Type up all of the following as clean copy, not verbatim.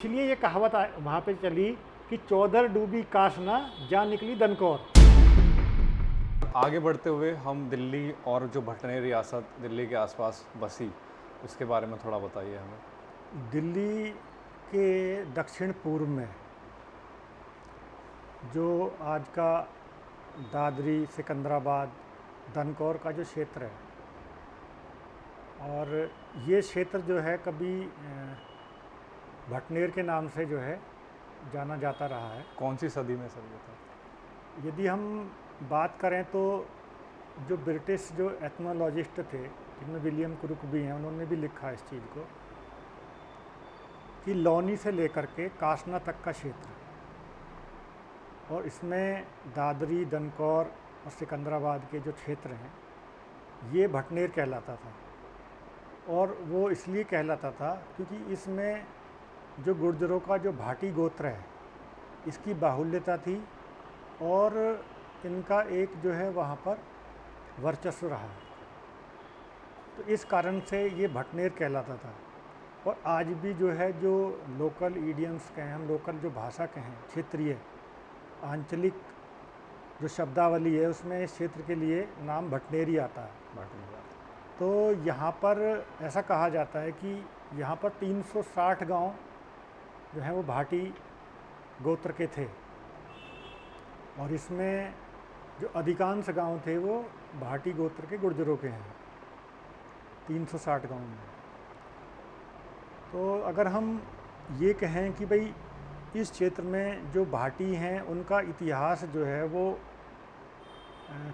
इसलिए ये कहावत वहाँ पे चली कि चौधर डूबी काश ना जा निकली दनकौर। आगे बढ़ते हुए हम दिल्ली और जो भटनेर रियासत दिल्ली के आसपास बसी, उसके बारे में थोड़ा बताइए हमें। दिल्ली के दक्षिण पूर्व में जो आज का दादरी, सिकंदराबाद, दनकौर का जो क्षेत्र है, और ये क्षेत्र जो है कभी भटनेर के नाम से जो है जाना जाता रहा है। कौन सी सदी में सर ये था? यदि हम बात करें तो जो ब्रिटिश जो एथनोलॉजिस्ट थे, जिनमें विलियम क्रुक भी हैं, उन्होंने भी लिखा इस चीज़ को कि लौनी से लेकर के कासना तक का क्षेत्र, और इसमें दादरी, दनकौर और सिकंदराबाद के जो क्षेत्र हैं ये भटनेर कहलाता था। और वो इसलिए कहलाता था क्योंकि इसमें जो गुर्जरों का जो भाटी गोत्र है इसकी बाहुल्यता थी, और इनका एक जो है वहाँ पर वर्चस्व रहा, तो इस कारण से ये भटनेर कहलाता था। और आज भी जो है जो लोकल ईडियम्स कहें हम, लोकल जो भाषा कहें, क्षेत्रीय आंचलिक जो शब्दावली है, उसमें इस क्षेत्र के लिए नाम भटनेर ही आता है। तो यहाँ पर ऐसा कहा जाता है कि यहाँ पर 360 गांव जो है वो भाटी गोत्र के थे, और इसमें जो अधिकांश गांव थे वो भाटी गोत्र के गुर्जरों के हैं, 360 गांव में। तो अगर हम ये कहें कि भाई इस क्षेत्र में जो भाटी हैं उनका इतिहास जो है वो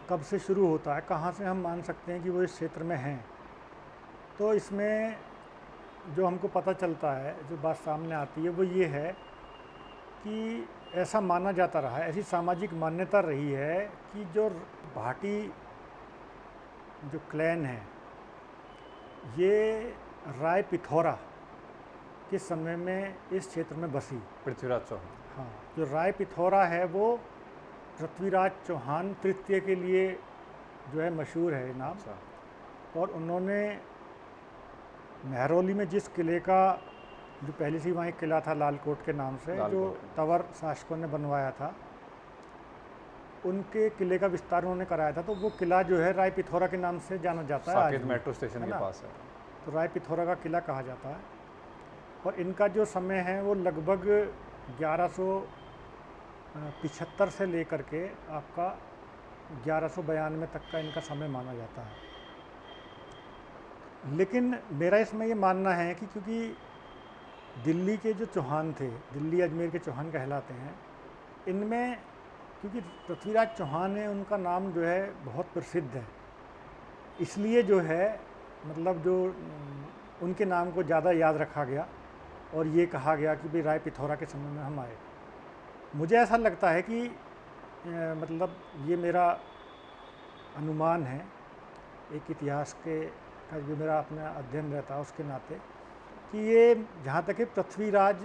कब से शुरू होता है, कहाँ से हम मान सकते हैं कि वो इस क्षेत्र में हैं, तो इसमें जो हमको पता चलता है, जो बात सामने आती है वो ये है कि ऐसा माना जाता रहा है, ऐसी सामाजिक मान्यता रही है कि जो भाटी जो क्लैन है ये राय पिथौरा के समय में इस क्षेत्र में बसी। पृथ्वीराज चौहान। हाँ, जो राय पिथौरा है वो पृथ्वीराज चौहान तृतीय के लिए जो है मशहूर है नाम। अच्छा। और उन्होंने महरौली में जिस किले का जो पहले से वहाँ एक किला था लालकोट के नाम से, जो तंवर शासकों ने बनवाया था, उनके किले का विस्तार उन्होंने कराया था, तो वो किला जो है राय पिथौरा के नाम से जाना जाता है। साकेत मेट्रो स्टेशन के पास है, तो राय पिथौरा का किला कहा जाता है। और इनका जो समय है वो लगभग 1175 से लेकर के आपका 1192 तक का इनका समय माना जाता है। लेकिन मेरा इसमें ये मानना है कि क्योंकि दिल्ली के जो चौहान थे, दिल्ली अजमेर के चौहान कहलाते हैं, इनमें क्योंकि पृथ्वीराज चौहान है, उनका नाम जो है बहुत प्रसिद्ध है, इसलिए जो है मतलब जो उनके नाम को ज़्यादा याद रखा गया और ये कहा गया कि भाई राय पिथौरा के समय में हम आए। मुझे ऐसा लगता है कि मतलब ये मेरा अनुमान है, एक इतिहास के का जो मेरा अपना अध्ययन रहता है उसके नाते, कि ये जहाँ तक है पृथ्वीराज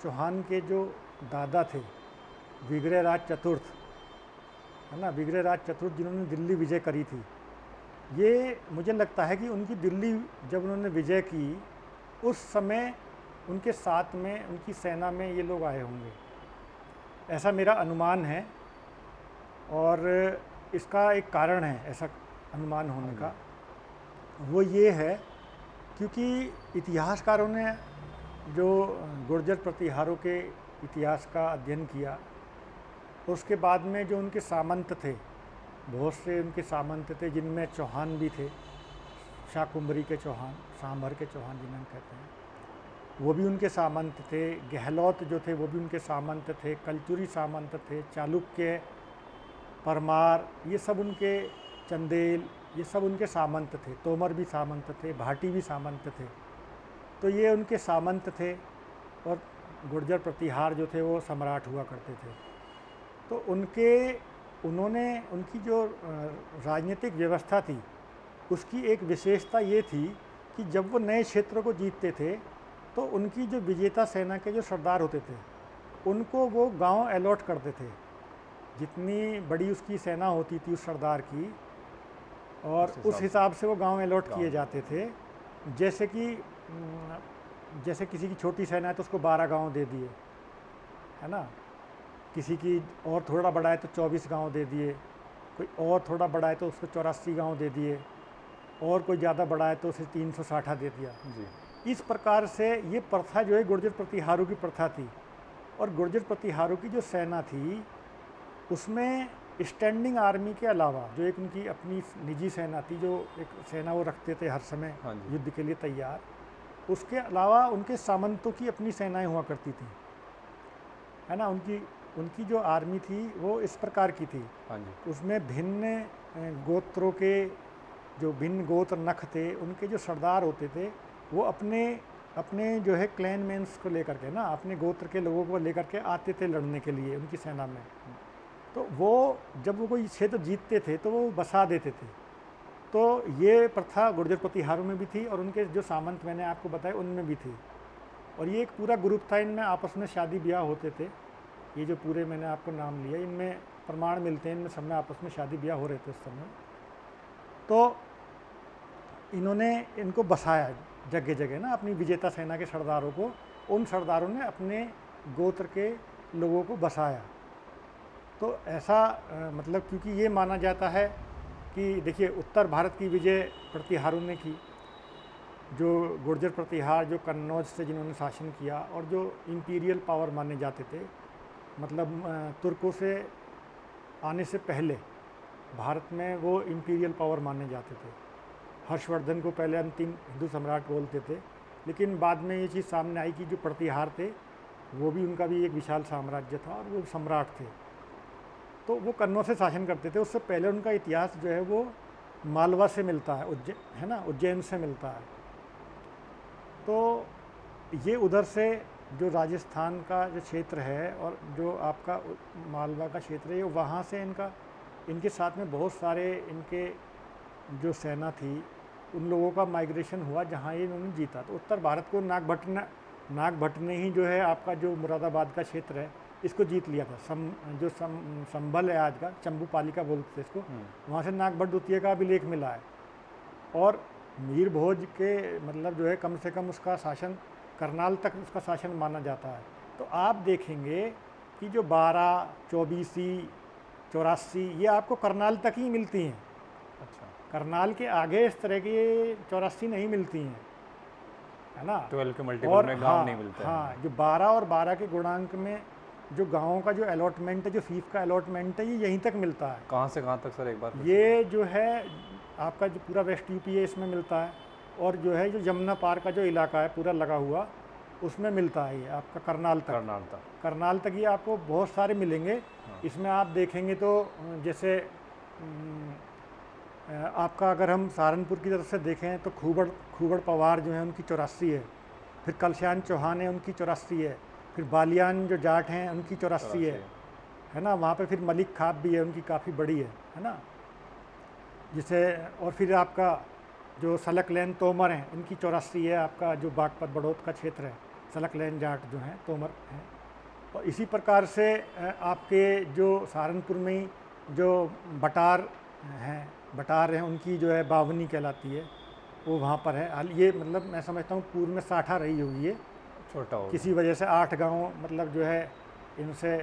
चौहान के जो दादा थे विग्रहराज चतुर्थ, है ना, विग्रहराज चतुर्थ जिन्होंने दिल्ली विजय करी थी, ये मुझे लगता है कि उनकी दिल्ली जब उन्होंने विजय की उस समय उनके साथ में, उनकी सेना में ये लोग आए होंगे, ऐसा मेरा अनुमान है। और इसका एक कारण है ऐसा अनुमान होने का, वो ये है क्योंकि इतिहासकारों ने जो गुर्जर प्रतिहारों के इतिहास का अध्ययन किया, उसके बाद में जो उनके सामंत थे, बहुत से उनके सामंत थे जिनमें चौहान भी थे, शाकुंभरी के चौहान, सांभर के चौहान जिन्हें कहते हैं, वो भी उनके सामंत थे। गहलोत जो थे वो भी उनके सामंत थे। कलचुरी सामंत थे। चालुक्य, परमार, ये सब उनके, चंदेल, ये सब उनके सामंत थे। तोमर भी सामंत थे, भाटी भी सामंत थे। तो ये उनके सामंत थे, और गुर्जर प्रतिहार जो थे वो सम्राट हुआ करते थे। तो उन्होंने उनकी जो राजनीतिक व्यवस्था थी उसकी एक विशेषता ये थी कि जब वो नए क्षेत्रों को जीतते थे तो उनकी जो विजेता सेना के जो सरदार होते थे उनको वो गांव अलॉट करते थे, जितनी बड़ी उसकी सेना होती थी उस सरदार की, और उस हिसाब से वो गांव अलॉट किए जाते थे। जैसे कि जैसे किसी की छोटी सेना है तो उसको 12 गांव दे दिए, है ना। किसी की और थोड़ा बड़ा है तो 24 गांव दे दिए, कोई और थोड़ा बड़ा है तो उसको 84 गांव दे दिए, और कोई ज़्यादा बड़ा है तो उसे 360 दे दिया। जी। इस प्रकार से ये प्रथा जो है गुर्जर प्रतिहारों की प्रथा थी। और गुर्जर प्रतिहारों की जो सेना थी उसमें स्टैंडिंग आर्मी के अलावा जो एक उनकी अपनी निजी सेना थी, जो एक सेना वो रखते थे हर समय हाँ जी। युद्ध के लिए तैयार, उसके अलावा उनके सामंतों की अपनी सेनाएं हुआ करती थी, है ना। उनकी उनकी जो आर्मी थी वो इस प्रकार की थी। हाँ जी। उसमें भिन्न गोत्रों के जो भिन्न गोत्र नख थे उनके जो सरदार होते थे वो अपने अपने जो है क्लैन मेंस को लेकर के ना, अपने गोत्र के लोगों को लेकर के आते थे लड़ने के लिए उनकी सेना में। तो वो जब वो कोई क्षेत्र जीतते थे तो वो बसा देते थे। तो ये प्रथा गुर्जर प्रतिहारों में भी थी और उनके जो सामंत मैंने आपको बताए उनमें भी थी। और ये एक पूरा ग्रुप था, इनमें आपस में शादी ब्याह होते थे। ये जो पूरे मैंने आपको नाम लिया इनमें प्रमाण मिलते हैं, इनमें सब में आपस में शादी ब्याह हो रहे थे उस समय। तो इन्होंने इनको बसाया जगह जगह ना, अपनी विजेता सेना के सरदारों को, उन सरदारों ने अपने गोत्र के लोगों को बसाया। तो ऐसा मतलब क्योंकि ये माना जाता है कि देखिए उत्तर भारत की विजय प्रतिहारों ने की, जो गुर्जर प्रतिहार जो कन्नौज से जिन्होंने शासन किया और जो इंपीरियल पावर माने जाते थे, मतलब तुर्कों से आने से पहले भारत में वो इंपीरियल पावर माने जाते थे। हर्षवर्धन को पहले अंतिम हिंदू सम्राट बोलते थे, लेकिन बाद में ये चीज़ सामने आई कि जो प्रतिहार थे वो भी उनका भी एक विशाल साम्राज्य था और वो सम्राट थे। तो वो कन्नौज से शासन करते थे। उससे पहले उनका इतिहास जो है वो मालवा से मिलता है, है ना, उज्जैन से मिलता है। तो ये उधर से जो राजस्थान का जो क्षेत्र है और जो आपका मालवा का क्षेत्र है, वहाँ से इनके साथ में बहुत सारे इनके जो सेना थी उन लोगों का माइग्रेशन हुआ जहाँ ये इन्होंने जीता। तो उत्तर भारत को नागभट्ट ने ही जो है आपका जो मुरादाबाद का क्षेत्र है इसको जीत लिया था। संभल है आज का, चंबू पालिका बोलते थे इसको, वहाँ से नागभट्ट द्वितीय का अभिलेख मिला है। और मीर भोज के मतलब जो है कम से कम उसका शासन करनाल तक उसका शासन माना जाता है। तो आप देखेंगे कि जो 12, 24, 84 ये आपको करनाल तक ही मिलती हैं। अच्छा। करनाल के आगे इस तरह की 84 नहीं मिलती हैं, है ना। 12 के मल्टीपल में गांव नहीं मिलते हैं। हाँ, जो 12 और 12 के गुणांक में जो गाँवों का जो अलॉटमेंट है, जो फीफ का अलॉटमेंट है, ये यहीं तक मिलता है। कहाँ से कहाँ तक सर एक बार? ये जो है आपका जो पूरा वेस्ट यूपी है इसमें मिलता है, और जो है जो जमुना पार का जो इलाका है पूरा लगा हुआ उसमें मिलता है ये आपका करनाल तक। करनाल तक ये आपको बहुत सारे मिलेंगे। हाँ। इसमें आप देखेंगे तो जैसे आपका अगर हम सहारनपुर की तरफ से देखें तो खूबड़ पवार जो है उनकी 84 है, फिर कलशान चौहान है उनकी 84 है, फिर बालियान जो जाट हैं उनकी 84 है ना। वहाँ पे फिर मलिक खाप भी है, उनकी काफ़ी बड़ी है ना। जिसे और फिर आपका जो सलक लैन तोमर हैं इनकी 84 है, आपका जो बागपत बड़ौद का क्षेत्र है सलक लैन जाट जो हैं तोमर हैं। और इसी प्रकार से आपके जो सहारनपुर में ही जो बटार हैं उनकी जो है बावनी कहलाती है, वो वहाँ पर है। ये मतलब मैं समझता हूँ पूर्व में 60 रही होगी, ये छोटा हो किसी वजह से 8 गांव मतलब जो है इनसे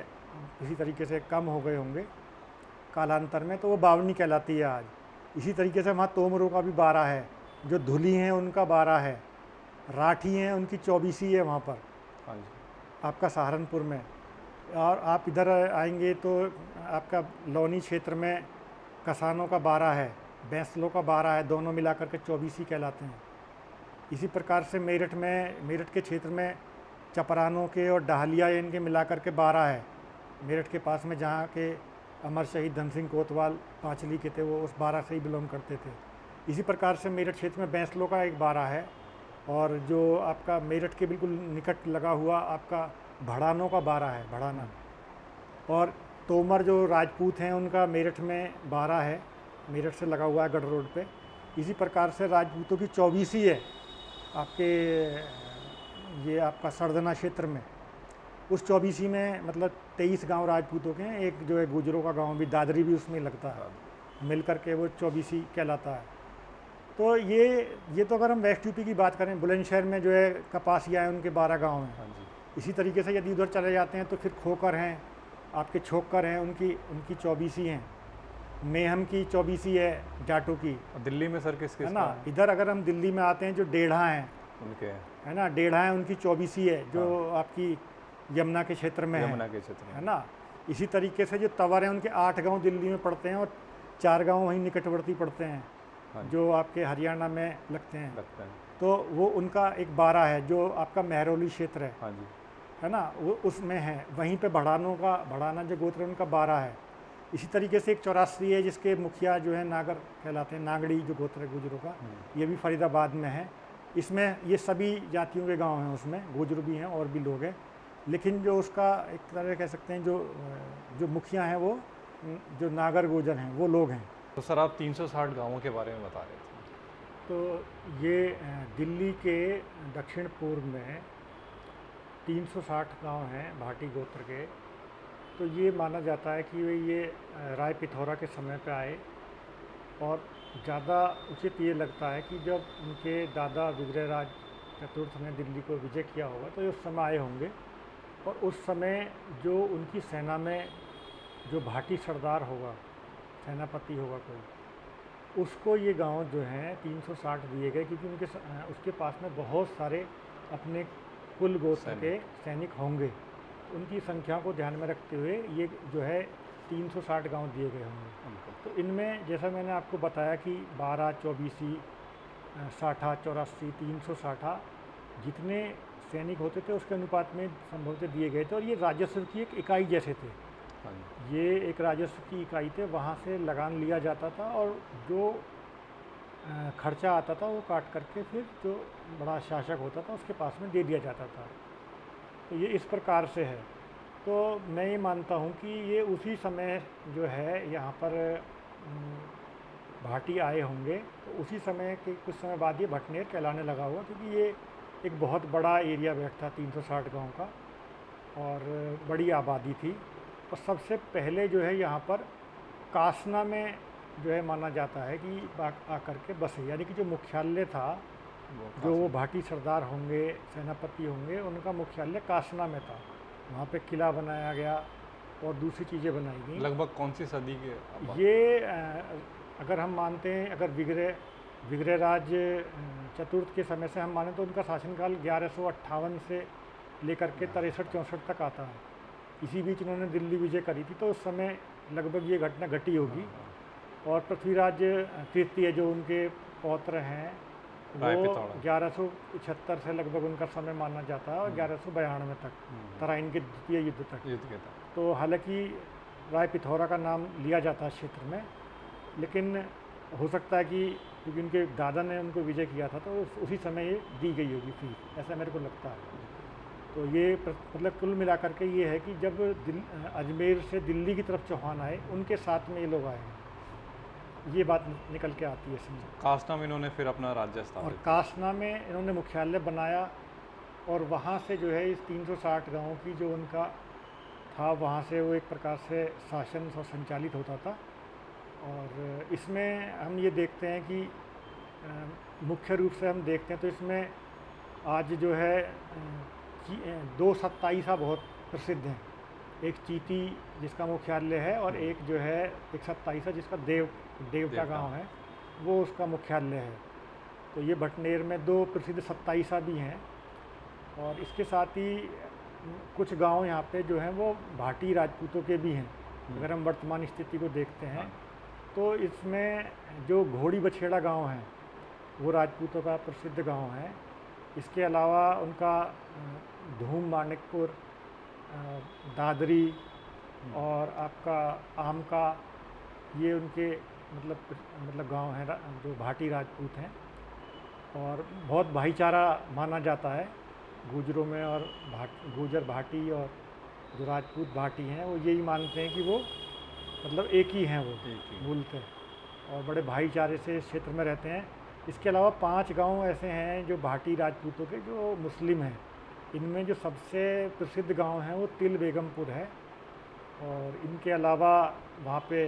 किसी तरीके से कम हो गए होंगे कालांतर में, तो वो बावनी कहलाती है आज। इसी तरीके से वहाँ तोमरों का भी 12 है, जो धुली हैं उनका 12 है, राठी हैं उनकी 24 है वहाँ पर। हाँ जी। आपका सहारनपुर में। और आप इधर आएंगे तो आपका लौनी क्षेत्र में कसानों का 12 है, बैंसलों का 12 है, दोनों मिलाकर के 24 कहलाते हैं। इसी प्रकार से मेरठ के क्षेत्र में चपरानों के और डाहलिया इनके मिलाकर के 12 है। मेरठ के पास में जहाँ के अमर शहीद धन सिंह कोतवाल पांचली के थे वो उस 12 से ही बिलोंग करते थे। इसी प्रकार से मेरठ क्षेत्र में बैंसलों का एक 12 है, और जो आपका मेरठ के बिल्कुल निकट लगा हुआ आपका भड़ानों का 12 है, भड़ाना। और तोमर जो राजपूत हैं उनका मेरठ में 12 है, मेरठ से लगा हुआ है गढ़ रोड पे। इसी प्रकार से राजपूतों की 24 है आपके ये आपका सरदना क्षेत्र में। उस 24 में मतलब 23 गांव राजपूतों के हैं, एक जो है गुजरों का गांव भी दादरी भी उसमें लगता है, मिल कर के वो 24 कहलाता है। तो ये तो अगर हम वेस्ट यूपी की बात करें, बुलंदशहर में जो है कपासिया है, उनके 12 गांव हैं। हाँ जी। इसी तरीके से यदि उधर चले जाते हैं तो फिर खोकर हैं, आपके छोकर हैं, उनकी 24 हैं, मेहम की 24 है, जाटों की, और दिल्ली में सर किस है किस ना। का इधर अगर हम दिल्ली में आते हैं, जो डेढ़ा हैं, उनके है ना, डेढ़ा है, उनकी 24 है, जो आपकी यमुना के क्षेत्र में यमुना के क्षेत्र है में। ना। इसी तरीके से जो तंवर हैं, उनके 8 गांव दिल्ली में पड़ते हैं और 4 गांव वहीं निकटवर्ती पड़ते हैं, हाँ जो आपके हरियाणा में लगते हैं। लगता है। तो वो उनका एक 12 है, जो आपका महरौली क्षेत्र हाँ जी। है ना, वो उसमें है। वहीं पे बढ़ाना जो गोत्र है, उनका 12 है। इसी तरीके से एक 84 है, जिसके मुखिया जो है नागर कहलाते हैं, नागड़ी जो गोत्र है गुजरों का, ये भी फरीदाबाद में है। इसमें ये सभी जातियों के गांव हैं, उसमें गुजर भी हैं और भी लोग हैं, लेकिन जो उसका एक तरह कह सकते हैं जो मुखिया हैं, वो जो नागर गुजर हैं, वो लोग हैं। तो सर आप 360 गांवों के बारे में बता रहे थे। तो ये दिल्ली के दक्षिण पूर्व में 360 गांव हैं भाटी गोत्र के। तो ये माना जाता है कि ये राय पिथौरा के समय पे आए, और ज़्यादा उचित ये लगता है कि जब उनके दादा विग्रहराज चतुर्थ ने दिल्ली को विजय किया होगा, तो ये उस समय आए होंगे। और उस समय जो उनकी सेना में जो भाटी सरदार होगा, सेनापति होगा कोई, उसको ये गांव जो हैं 360 दिए गए, क्योंकि उसके पास में बहुत सारे अपने कुल गोत्र के सैनिक होंगे। उनकी संख्या को ध्यान में रखते हुए ये जो है 360 गांव दिए गए होंगे। तो इनमें जैसा मैंने आपको बताया कि 12, 24, 60, 84, 360 जितने सैनिक होते थे, उसके अनुपात में संभवतः दिए गए थे। और ये राजस्व की एक इकाई जैसे थे। ये एक राजस्व की इकाई थे, वहाँ से लगान लिया जाता था, और जो खर्चा आता था वो काट करके फिर जो बड़ा शासक होता था उसके पास में दे दिया जाता था। तो ये इस प्रकार से है। तो मैं ये मानता हूँ कि ये उसी समय जो है यहाँ पर भाटी आए होंगे, तो उसी समय के कुछ समय बाद ये भटनेर कहलाने लगा हुआ, क्योंकि ये एक बहुत बड़ा एरिया बैठता 360 गांव का, और बड़ी आबादी थी। और सबसे पहले जो है यहाँ पर कासना में जो है माना जाता है कि आकर के बसे, यानी कि जो मुख्यालय था, जो वो भाटी सरदार होंगे, सेनापति होंगे, उनका मुख्यालय कासना में था। वहाँ पे किला बनाया गया और दूसरी चीज़ें बनाई गई। लगभग कौन सी सदी के? ये अगर हम मानते हैं, अगर विग्रहराज चतुर्थ के समय से हम माने, तो उनका शासनकाल 1158 से लेकर के 63-64 तक आता है। इसी बीच उन्होंने दिल्ली विजय करी थी, तो उस समय लगभग ये घटना घटी होगी। और पृथ्वीराज तृतीय जो उनके पौत्र हैं, वो 1175 से लगभग उनका समय माना जाता है, और 1192 तक, तराइन के द्वितीय युद्ध तक। तो हालांकि राय पिथौरा का नाम लिया जाता है क्षेत्र में, लेकिन हो सकता है कि क्योंकि उनके दादा ने उनको विजय किया था, तो उसी समय ये दी गई होगी फीस, ऐसा मेरे को लगता है। तो ये मतलब कुल मिलाकर के ये है कि जब अजमेर से दिल्ली की तरफ चौहान आए, उनके साथ में ये लोग आए हैं, ये बात निकल के आती है इसमें। कासना में इन्होंने फिर अपना राज्य स्थापित, और कासना में इन्होंने मुख्यालय बनाया, और वहाँ से जो है इस 360 गाँव की जो उनका था, वहाँ से वो एक प्रकार से शासन संचालित होता था। और इसमें हम ये देखते हैं कि मुख्य रूप से हम देखते हैं तो इसमें आज जो है 2 27 बहुत प्रसिद्ध हैं। एक चीती जिसका मुख्यालय है, और एक जो है एक 27 जिसका देवता गांव है, वो उसका मुख्यालय है। तो ये भटनेर में 2 प्रसिद्ध 27 भी हैं। और इसके साथ ही कुछ गांव यहाँ पे जो हैं वो भाटी राजपूतों के भी हैं। अगर हम वर्तमान स्थिति को देखते हैं, तो इसमें जो घोड़ी बछेड़ा गांव है, वो राजपूतों का प्रसिद्ध गांव है। इसके अलावा उनका धूम मानिकपुर, दादरी और आपका आम का, ये उनके मतलब गांव हैं जो भाटी राजपूत हैं। और बहुत भाईचारा माना जाता है गुजरों में, और गुजर भाटी और जो राजपूत भाटी हैं, वो यही मानते हैं कि वो मतलब एक ही हैं, वो बोलते हैं, और बड़े भाईचारे से इस क्षेत्र में रहते हैं। इसके अलावा 5 गांव ऐसे हैं जो भाटी राजपूतों के जो मुस्लिम हैं। इनमें जो सबसे प्रसिद्ध गांव हैं वो तिल बेगमपुर है, और इनके अलावा वहाँ पे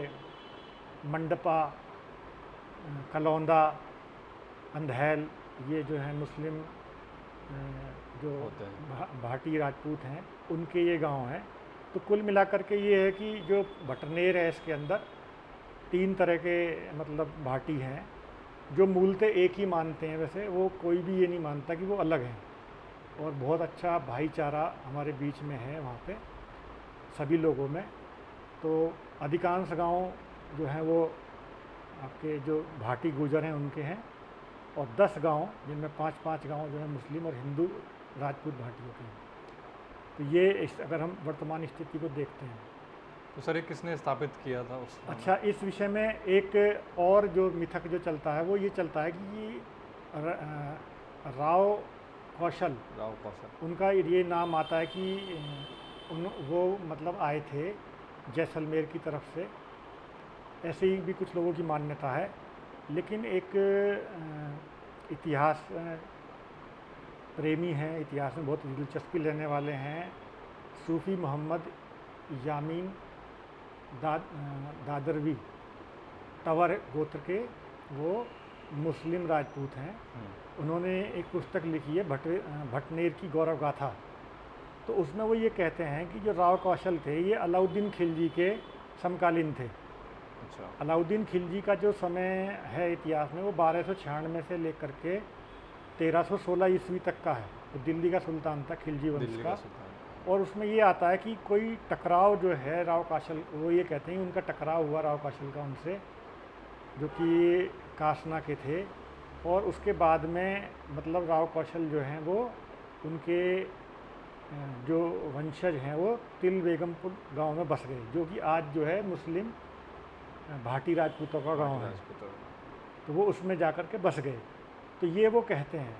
मंडपा, कलौंदा अंधैल, ये जो है मुस्लिम जो होते हैं। भाटी राजपूत हैं, उनके ये गांव हैं। तो कुल मिलाकर के ये है कि जो भटनेर है इसके अंदर 3 तरह के मतलब भाटी हैं, जो मूलतः एक ही मानते हैं। वैसे वो कोई भी ये नहीं मानता कि वो अलग हैं, और बहुत अच्छा भाईचारा हमारे बीच में है वहाँ पे सभी लोगों में। तो अधिकांश गांव जो हैं वो आपके जो भाटी गुर्जर हैं उनके हैं, और 10 गांव जिनमें 5-5 गांव जो है मुस्लिम और हिंदू राजपूत भाटियों के हैं। तो ये अगर हम वर्तमान स्थिति को देखते हैं। तो सर ये किसने स्थापित किया था उस समय? अच्छा, इस विषय में एक और जो मिथक जो चलता है वो ये चलता है कि राव कौशल, राव कौशल। उनका ये नाम आता है कि वो मतलब आए थे जैसलमेर की तरफ से। ऐसे ही भी कुछ लोगों की मान्यता है, लेकिन एक इतिहास प्रेमी हैं, इतिहास में बहुत दिलचस्पी लेने वाले हैं, सूफ़ी मोहम्मद यामीन दादरवी तवर गोत्र के, वो मुस्लिम राजपूत हैं। उन्होंने एक पुस्तक लिखी है भटनेर की गौरव गाथा। तो उसमें वो ये कहते हैं कि जो राव कौशल थे ये अलाउद्दीन खिलजी के समकालीन थे। अच्छा। अलाउद्दीन खिलजी का जो समय है इतिहास में वो 1296 से लेकर के 1316 ईस्वी तक का है। तो दिल्ली का सुल्तान था खिलजी वंश दिल्ली का। सुल्तान। और उसमें ये आता है कि कोई टकराव जो है राव कौशल, वो ये कहते हैं उनका टकराव हुआ राव कौशल का उनसे, जो कि कासना के थे। और उसके बाद में मतलब राव कौशल जो हैं वो उनके जो वंशज हैं वो तिल बेगमपुर गांव में बस गए, जो कि आज जो है मुस्लिम भाटी राजपूतों का गांव है। तो वो उसमें जाकर के बस गए। तो ये वो कहते हैं।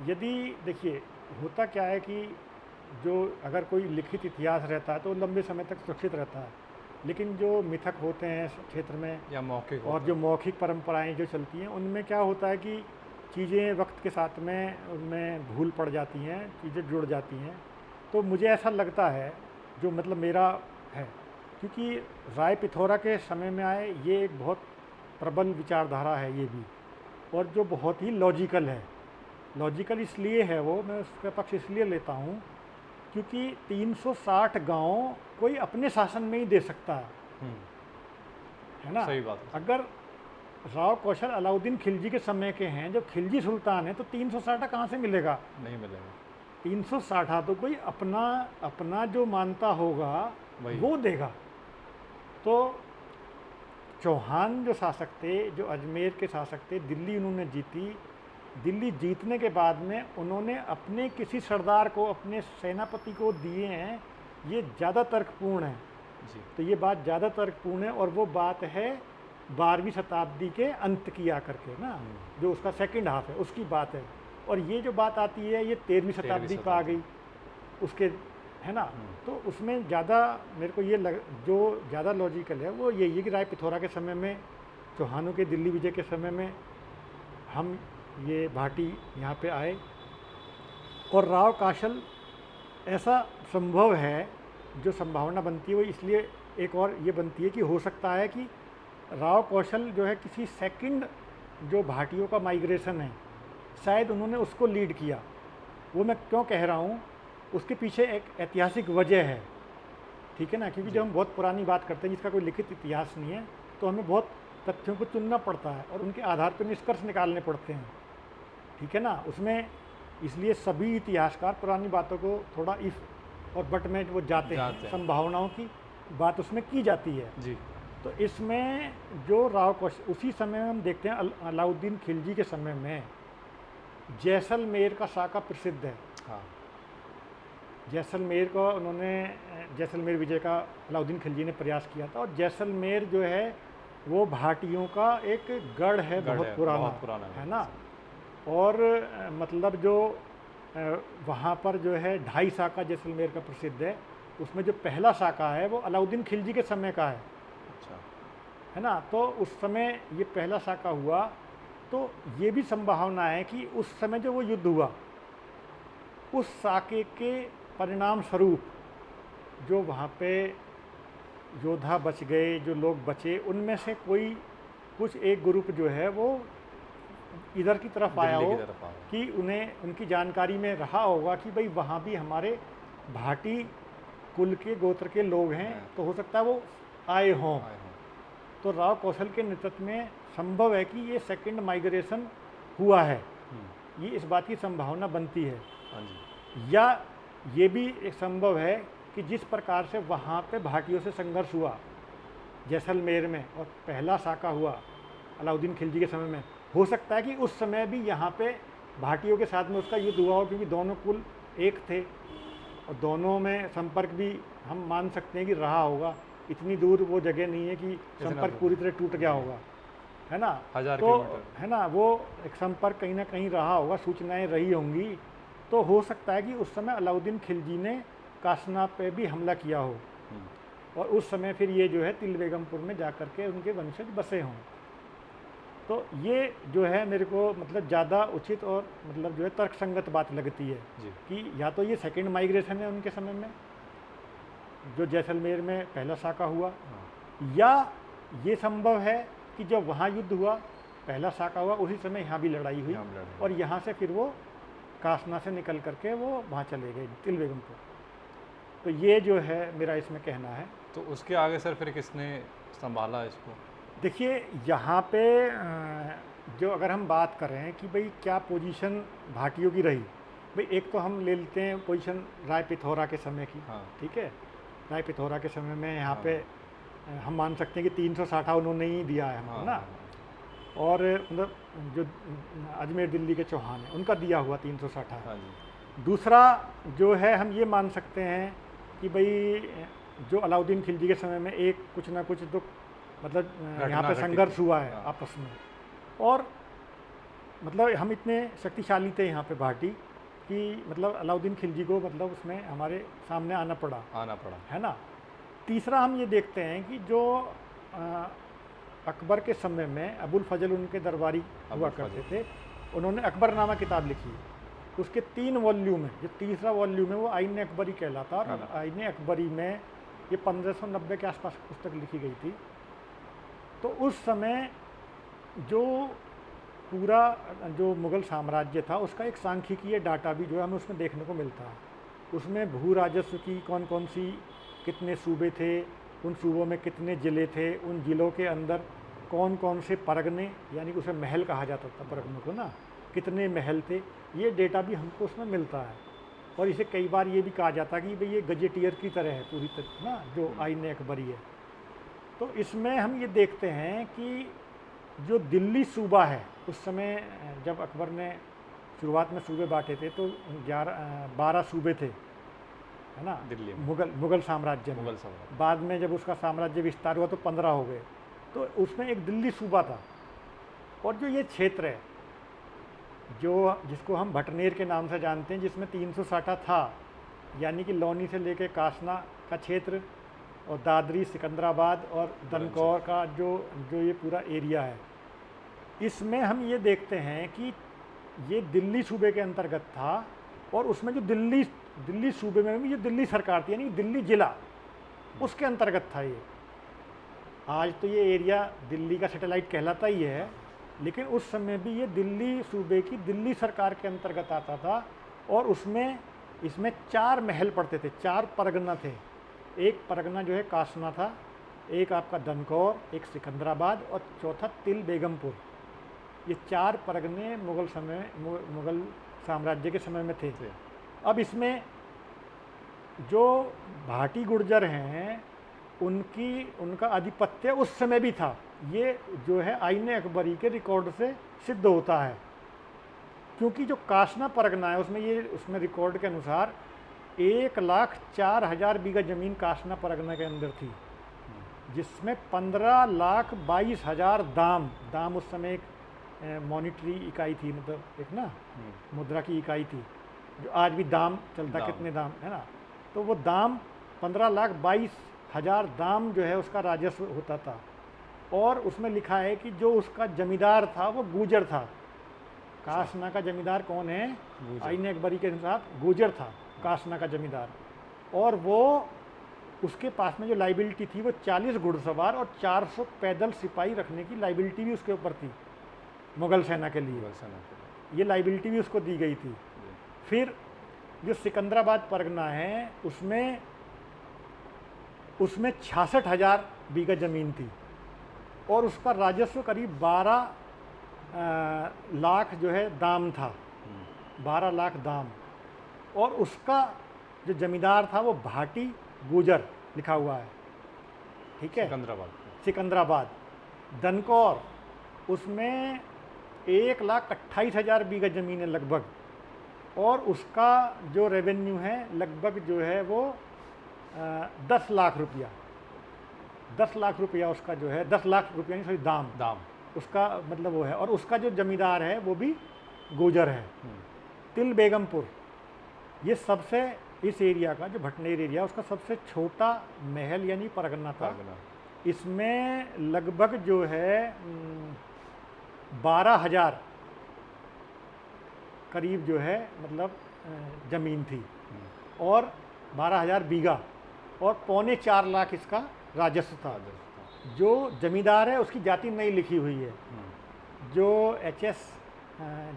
यदि देखिए होता क्या है कि जो अगर कोई लिखित इतिहास रहता है तो लंबे समय तक सुरक्षित रहता है, लेकिन जो मिथक होते हैं क्षेत्र में या मौखिक और जो मौखिक परंपराएं जो चलती हैं, उनमें क्या होता है कि चीज़ें वक्त के साथ में उनमें भूल पड़ जाती हैं, चीज़ें जुड़ जाती हैं। तो मुझे ऐसा लगता है, जो मतलब मेरा है, क्योंकि राय पिथौरा के समय में आए, ये एक बहुत प्रबल विचारधारा है ये भी, और जो बहुत ही लॉजिकल है। लॉजिकल इसलिए है वो, मैं उसका पक्ष इसलिए लेता हूँ क्योंकि 360 गांव कोई अपने शासन में ही दे सकता है ना। सही बात है। अगर राव कौशल अलाउद्दीन खिलजी के समय के हैं, जब खिलजी सुल्तान है, तो 360 कहाँ से मिलेगा? नहीं मिलेगा। 360 तो कोई अपना जो मानता होगा वो देगा। तो चौहान जो शासक थे, जो अजमेर के शासक थे, दिल्ली उन्होंने जीती। दिल्ली जीतने के बाद में उन्होंने अपने किसी सरदार को, अपने सेनापति को दिए हैं, ये ज़्यादा तर्कपूर्ण है जी। तो ये बात ज़्यादा तर्कपूर्ण है, और वो बात है 12वीं शताब्दी के अंत की आकर के ना, जो उसका सेकंड हाफ है उसकी बात है। और ये जो बात आती है ये 13वीं शताब्दी पर आ गई उसके, है ना। तो उसमें ज़्यादा मेरे को ये जो ज़्यादा लॉजिकल है वो यही है कि राय पिथौरा के समय में, चौहानों के दिल्ली विजय के समय में हम ये भाटी यहाँ पे आए। और राव कौशल ऐसा संभव है, जो संभावना बनती है वो इसलिए एक और ये बनती है कि हो सकता है कि राव कौशल जो है किसी सेकंड जो भाटियों का माइग्रेशन है, शायद उन्होंने उसको लीड किया। वो मैं क्यों कह रहा हूँ, उसके पीछे एक ऐतिहासिक वजह है, ठीक है ना। क्योंकि जब हम बहुत पुरानी बात करते हैं जिसका कोई लिखित इतिहास नहीं है, तो हमें बहुत तथ्यों को चुनना पड़ता है और उनके आधार पर निष्कर्ष निकालने पड़ते हैं, ठीक है ना। उसमें इसलिए सभी इतिहासकार पुरानी बातों को थोड़ा इफ और बट में वो जाते हैं, संभावनाओं की बात उसमें की जाती है जी। तो इसमें जो राव कौशल, उसी समय में हम देखते हैं अलाउद्दीन खिलजी के समय में जैसलमेर का साका प्रसिद्ध है। हाँ। जैसलमेर को उन्होंने, जैसलमेर विजय का अलाउद्दीन खिलजी ने प्रयास किया था। और जैसलमेर जो है वो भाटियों का एक गढ़ है, बहुत पुराना है ना। और मतलब जो वहाँ पर जो है 2.5 साका जैसलमेर का प्रसिद्ध है, उसमें जो पहला साका है वो अलाउद्दीन खिलजी के समय का है। अच्छा। है ना। तो उस समय ये पहला साका हुआ, तो ये भी संभावना है कि उस समय जो वो युद्ध हुआ, उस साके के परिणाम स्वरूप जो वहाँ पे योद्धा बच गए, जो लोग बचे, उनमें से कोई कुछ एक ग्रुप जो है वो इधर की तरफ आया दिल्ली हो, की तरफ आ गए। कि उन्हें उनकी जानकारी में रहा होगा कि भाई वहाँ भी हमारे भाटी कुल के गोत्र के लोग हैं, हैं। तो हो सकता है वो आए हों। आए हों। तो राव कौशल के नेतृत्व में संभव है कि ये सेकंड माइग्रेशन हुआ है, ये इस बात की संभावना बनती है। हाँ जी। या ये भी एक संभव है कि जिस प्रकार से वहाँ पे भाटियों से संघर्ष हुआ जैसलमेर में और पहला साका हुआ अलाउद्दीन खिलजी के समय में, हो सकता है कि उस समय भी यहाँ पे भाटियों के साथ में उसका युद्ध हुआ हो, क्योंकि दोनों कुल एक थे और दोनों में संपर्क भी हम मान सकते हैं कि रहा होगा। इतनी दूर वो जगह नहीं है कि संपर्क दूर पूरी तरह टूट गया होगा, है ना। 1000 तो किलोमीटर। है ना, वो एक संपर्क कहीं ना कहीं रहा होगा, सूचनाएं रही होंगी। तो हो सकता है कि उस समय अलाउद्दीन खिलजी ने कासना पे भी हमला किया हो और उस समय फिर ये जो है तिल बेगमपुर में जा कर के उनके वंशज बसे हों। तो ये जो है मेरे को मतलब ज़्यादा उचित और मतलब जो है तर्कसंगत बात लगती है जी। कि या तो ये सेकंड माइग्रेशन है उनके समय में जो जैसलमेर में पहला साका हुआ, हाँ। या ये संभव है कि जब वहाँ युद्ध हुआ पहला साका हुआ उसी समय यहाँ भी लड़ाई हुई यहाँ भी लड़ाई और यहाँ से फिर वो कासना से निकल करके वो वहाँ चले गए तिल बेगमपुर। तो ये जो है मेरा इसमें कहना है। तो उसके आगे सर फिर किसने संभाला इसको? देखिए यहाँ पे जो अगर हम बात करें कि भाई क्या पोजीशन भाटियों की रही, भाई एक तो हम ले लेते हैं पोजीशन राय पिथौरा के समय की। हाँ। ठीक है, राय पिथौरा के समय में यहाँ हाँ। पे हम मान सकते हैं कि 360 उन्होंने ही दिया है हमको हाँ, ना। हाँ, और मतलब जो अजमेर दिल्ली के चौहान है उनका दिया हुआ 360 है। हाँ जी। दूसरा जो है हम ये मान सकते हैं कि भाई जो अलाउद्दीन खिलजी के समय में एक कुछ ना कुछ तो मतलब यहाँ पे घटी संघर्ष थी। हुआ है हाँ। आपस में, और मतलब हम इतने शक्तिशाली थे यहाँ पे भाटी कि मतलब अलाउद्दीन खिलजी को मतलब उसमें हमारे सामने आना पड़ा, है ना। तीसरा हम ये देखते हैं कि जो अकबर के समय में अबुल फजल उनके दरबारी हुआ करते थे, उन्होंने अकबरनामा किताब लिखी। उसके 3 वॉल्यूम है, जो तीसरा वॉल्यूम है वो आइन अकबरी कहलाता है। और आइन अकबरी में ये 1590 के आसपास पुस्तक लिखी गई थी। तो उस समय जो पूरा जो मुग़ल साम्राज्य था उसका एक सांख्यिकीय डाटा भी जो है हमें उसमें देखने को मिलता है। उसमें भू राजस्व की कौन कौन सी कितने सूबे थे, उन सूबों में कितने ज़िले थे, उन ज़िलों के अंदर कौन कौन से परगने, यानी कि उसे महल कहा जाता था परगनों को ना, कितने महल थे, ये डेटा भी हमको उसमें मिलता है। और इसे कई बार ये भी कहा जाता है कि भाई ये गजेटियर की तरह है पूरी तरह ना, जो आइन अकबरी है। तो इसमें हम ये देखते हैं कि जो दिल्ली सूबा है उस समय जब अकबर ने शुरुआत में सूबे बांटे थे तो 12 सूबे थे, है ना, दिल्ली में मुग़ल साम्राज्य में। बाद में जब उसका साम्राज्य विस्तार हुआ तो 15 हो गए। तो उसमें एक दिल्ली सूबा था। और जो ये क्षेत्र है जो जिसको हम भटनेर के नाम से जानते हैं, जिसमें 360 था, यानी कि लौनी से लेके कासना का क्षेत्र और दादरी, सिकंदराबाद और दनकौर का जो ये पूरा एरिया है, इसमें हम ये देखते हैं कि ये दिल्ली सूबे के अंतर्गत था। और उसमें जो दिल्ली सूबे में भी जो दिल्ली सरकार थी, यानी कि दिल्ली ज़िला, उसके अंतर्गत था ये। आज तो ये एरिया दिल्ली का सैटेलाइट कहलाता ही है, लेकिन उस समय भी ये दिल्ली सूबे की दिल्ली सरकार के अंतर्गत आता था। और इसमें 4 महल पड़ते थे, 4 परगना थे। एक परगना जो है कासना था, एक आपका दनकौर, एक सिकंदराबाद और चौथा तिल बेगमपुर। ये 4 परगने मुग़ल साम्राज्य के समय में थे। अब इसमें जो भाटी गुर्जर हैं उनका आधिपत्य उस समय भी था। ये जो है आइन अकबरी के रिकॉर्ड से सिद्ध होता है, क्योंकि जो कासना परगना है उसमें रिकॉर्ड के अनुसार 1,04,000 बीघा ज़मीन कासना परगना के अंदर थी, जिसमें 15,22,000 दाम उस समय एक मॉनिटरी इकाई थी, मतलब एक ना मुद्रा की इकाई थी, जो आज भी दाम चलता, कितने दाम है ना। तो वो दाम 15,22,000 दाम जो है उसका राजस्व होता था। और उसमें लिखा है कि जो उसका जमींदार था वो गुर्जर था। कासना का जमींदार कौन है? आइन अकबरी के अनुसार गुर्जर था कासना का जमींदार। और वो उसके पास में जो लाइबिलिटी थी वो 40 घुड़सवार और 400 पैदल सिपाही रखने की लाइबिलिटी भी उसके ऊपर थी। मुग़ल सेना के लिए, मुगल सेना के लिए। ये लाइबिलिटी भी उसको दी गई थी। जी। फिर जो सिकंदराबाद परगना है उसमें 66,000 बीघा ज़मीन थी और उसका राजस्व करीब 12 लाख जो है दाम था, 12 लाख दाम। और उसका जो जमींदार था वो भाटी गुजर लिखा हुआ है, ठीक है, सिकंदराबाद। सिकंदराबाद। दनकौर उसमें 1,28,000 बीघा ज़मीन है लगभग, और उसका जो रेवेन्यू है लगभग जो है वो 10 लाख रुपया, 10 लाख रुपया उसका जो है, 10 लाख रुपया नहीं, सॉरी, दाम उसका मतलब वो है। और उसका जो जमींदार है वो भी गुजर है। तिल बेगमपुर, ये सबसे, इस एरिया का जो भटनेर एरिया उसका सबसे छोटा महल यानी परगना था। इसमें लगभग जो है 12,000 करीब जो है मतलब ज़मीन थी और 12,000 बीघा, और 4.25 लाख इसका राजस्व था। जो जमींदार है उसकी जाति नहीं लिखी हुई है। जो H.S.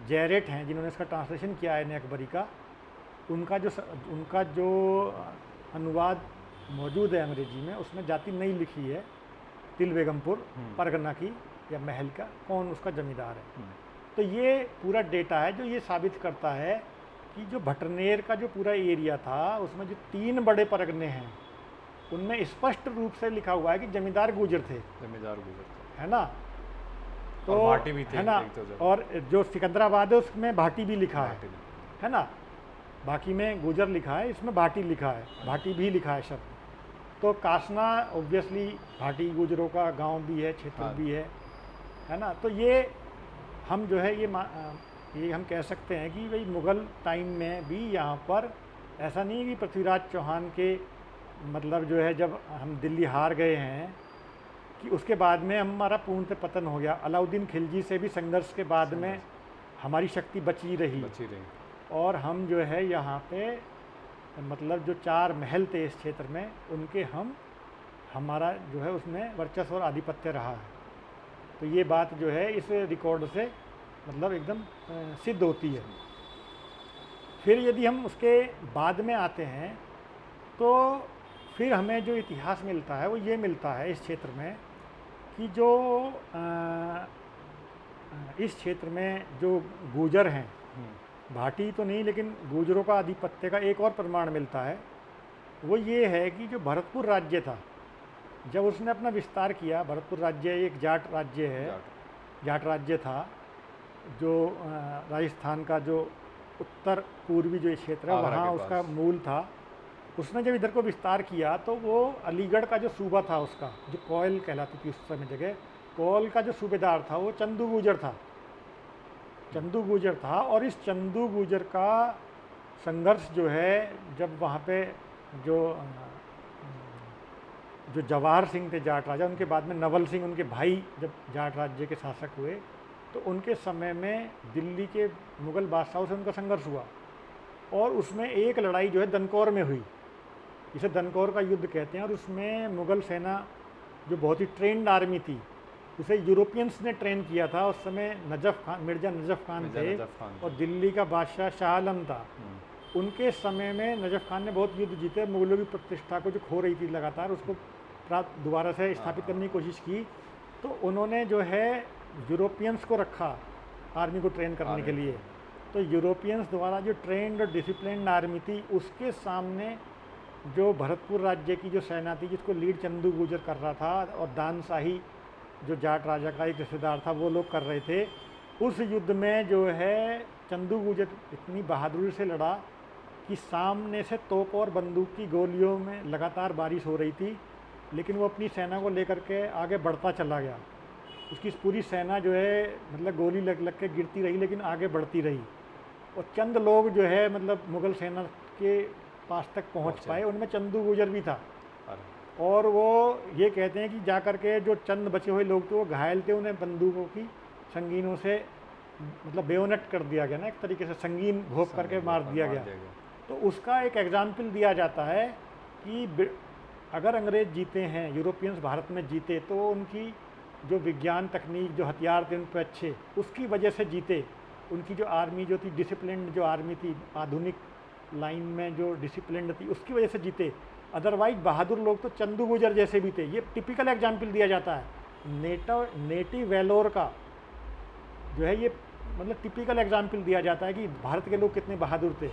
जैरेट हैं जिन्होंने इसका ट्रांसलेशन किया है ने अकबरी का, उनका जो अनुवाद मौजूद है अंग्रेजी में, उसमें जाति नहीं लिखी है तिल बेगमपुर परगना की या महल का, कौन उसका जमींदार है। तो ये पूरा डेटा है जो ये साबित करता है कि जो भटनेर का जो पूरा एरिया था उसमें जो 3 बड़े परगने हैं उनमें स्पष्ट रूप से लिखा हुआ है कि जमींदार गुजर थे, है ना। तो और भाटी भी थे, है ना, और जो सिकंदराबाद है उसमें भाटी भी लिखा है ना। बाकी में गुजर लिखा है, इसमें भाटी लिखा है, भाटी भी लिखा है शब्द। तो कासना ऑब्वियसली भाटी गुजरों का गांव भी है, क्षेत्र भी है ना। तो ये हम जो है ये हम कह सकते हैं कि भाई मुग़ल टाइम में भी यहाँ पर ऐसा नहीं है कि पृथ्वीराज चौहान के मतलब जो है जब हम दिल्ली हार गए हैं कि उसके बाद में हमारा पूर्णतः पतन हो गया। अलाउद्दीन खिलजी से भी संघर्ष के बाद में हमारी शक्ति बची रही और हम जो है यहाँ पे मतलब जो 4 महल थे इस क्षेत्र में उनके हमारा जो है उसमें वर्चस्व और आधिपत्य रहा है। तो ये बात जो है इस रिकॉर्ड से मतलब एकदम सिद्ध होती है। फिर यदि हम उसके बाद में आते हैं तो फिर हमें जो इतिहास मिलता है वो ये मिलता है इस क्षेत्र में कि जो इस क्षेत्र में जो गुजर हैं, भाटी तो नहीं लेकिन गुजरों का आधिपत्य का एक और प्रमाण मिलता है। वो ये है कि जो भरतपुर राज्य था, जब उसने अपना विस्तार किया, भरतपुर राज्य एक जाट राज्य है, जाट राज्य था जो राजस्थान का जो उत्तर पूर्वी जो क्षेत्र है वहाँ उसका मूल था। उसने जब इधर को विस्तार किया तो वो अलीगढ़ का जो सूबा था उसका, जो कोयल कहलाती थी उस समय जगह, कोयल का जो सूबेदार था वो चंदू गुजर था, चंदू गुजर था। और इस चंदू गुजर का संघर्ष जो है जब वहाँ पे जो जवाहर सिंह थे जाट राजा, उनके बाद में नवल सिंह उनके भाई जब जाट राज्य के शासक हुए तो उनके समय में दिल्ली के मुग़ल बादशाहों से उनका संघर्ष हुआ और उसमें एक लड़ाई जो है दनकौर में हुई, इसे दनकौर का युद्ध कहते हैं। और उसमें मुग़ल सेना जो बहुत ही ट्रेंड आर्मी थी, उसे यूरोपियंस ने ट्रेन किया था। उस समय नजफ़ खान, मिर्ज़ा नजफ़ खान थे और दिल्ली का बादशाह शाह आलम था। उनके समय में नजफ़ खान ने बहुत युद्ध जीते, मुग़लों की प्रतिष्ठा को जो खो रही थी लगातार उसको दोबारा से स्थापित करने की कोशिश की। तो उन्होंने जो है यूरोपियंस को रखा आर्मी को ट्रेन करने के लिए। तो यूरोपियंस द्वारा जो ट्रेंड और डिसिप्लिन आर्मी थी उसके सामने जो भरतपुर राज्य की जो सेना थी जिसको लीड चंदू गुजर कर रहा था और दानशाही जो जाट राजा का एक रिश्तेदार था वो लोग कर रहे थे, उस युद्ध में जो है चंदू गुजर इतनी बहादुरी से लड़ा कि सामने से तोप और बंदूक की गोलियों में लगातार बारिश हो रही थी, लेकिन वो अपनी सेना को लेकर के आगे बढ़ता चला गया। उसकी पूरी सेना जो है मतलब गोली लग लग के गिरती रही लेकिन आगे बढ़ती रही और चंद लोग जो है मतलब मुग़ल सेना के पास तक पहुंच पाए, उनमें चंदू गुजर भी था। और वो ये कहते हैं कि जा कर के जो चंद बचे हुए लोग थे वो घायल थे, उन्हें बंदूकों की संगीनों से मतलब बेयोनेट कर दिया गया ना, एक तरीके से संगीन घोंप करके मार दिया गया। तो उसका एक एग्जाम्पल दिया जाता है कि अगर अंग्रेज़ जीते हैं, यूरोपियंस भारत में जीते, तो उनकी जो विज्ञान तकनीक, जो हथियार थे उन पे अच्छे, उसकी वजह से जीते। उनकी जो आर्मी जो थी, डिसिप्लिन जो आर्मी थी, आधुनिक लाइन में जो डिसिप्लिन थी, उसकी वजह से जीते। अदरवाइज बहादुर लोग तो चंदू गुजर जैसे भी थे। ये टिपिकल एग्जाम्पल दिया जाता है नेटिव वेलोर का, जो है ये मतलब टिपिकल एग्जाम्पल दिया जाता है कि भारत के लोग कितने बहादुर थे।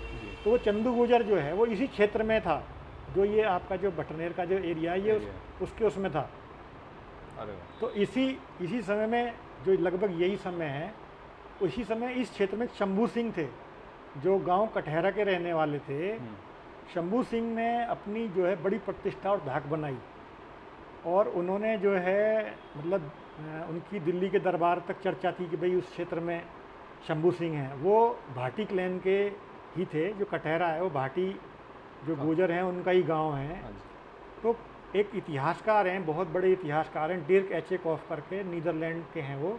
तो वो चंदू गुजर जो है वो इसी क्षेत्र में था, जो ये आपका जो बटनेर का जो एरिया है ये उसके उसमें था। अरे वाह। तो इसी समय में, जो लगभग यही समय है, उसी समय इस क्षेत्र में शंभू सिंह थे, जो गांव कटहरा के रहने वाले थे। शंभू सिंह ने अपनी जो है बड़ी प्रतिष्ठा और धाक बनाई, और उन्होंने जो है मतलब उनकी दिल्ली के दरबार तक चर्चा थी कि भाई उस क्षेत्र में शंभू सिंह हैं। वो भाटी क्लैन के ही थे, जो कटहरा है वो भाटी जो गुजर हैं उनका ही गांव है। तो एक इतिहासकार हैं, बहुत बड़े इतिहासकार हैं, डिर्क एचेकॉफ करके, नीदरलैंड के हैं वो।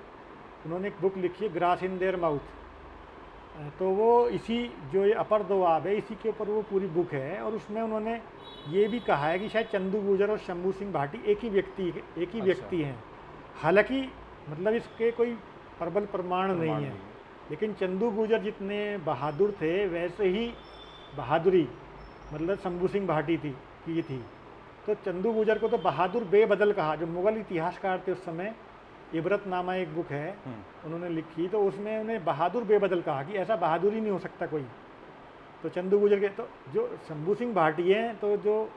उन्होंने एक बुक लिखी है ग्रास इन देयर माउथ। तो वो इसी जो ये अपर दोआब है इसी के ऊपर वो पूरी बुक है, और उसमें उन्होंने ये भी कहा है कि शायद चंदू गुजर और शंभू सिंह भाटी एक ही व्यक्ति हैं। हालांकि मतलब इसके कोई प्रबल प्रमाण नहीं है, लेकिन चंदू गुजर जितने बहादुर थे वैसे ही बहादुरी मतलब शंभू सिंह भाटी की थी। तो चंदू गुजर को तो बहादुर बेबदल कहा। जो मुगल इतिहासकार थे उस समय, इबरत नामा एक बुक है उन्होंने लिखी, तो उसमें उन्हें बहादुर बेबदल कहा कि ऐसा बहादुर ही नहीं हो सकता कोई। तो चंदू गुजर के तो जो शंभू सिंह भाटी हैं, तो जो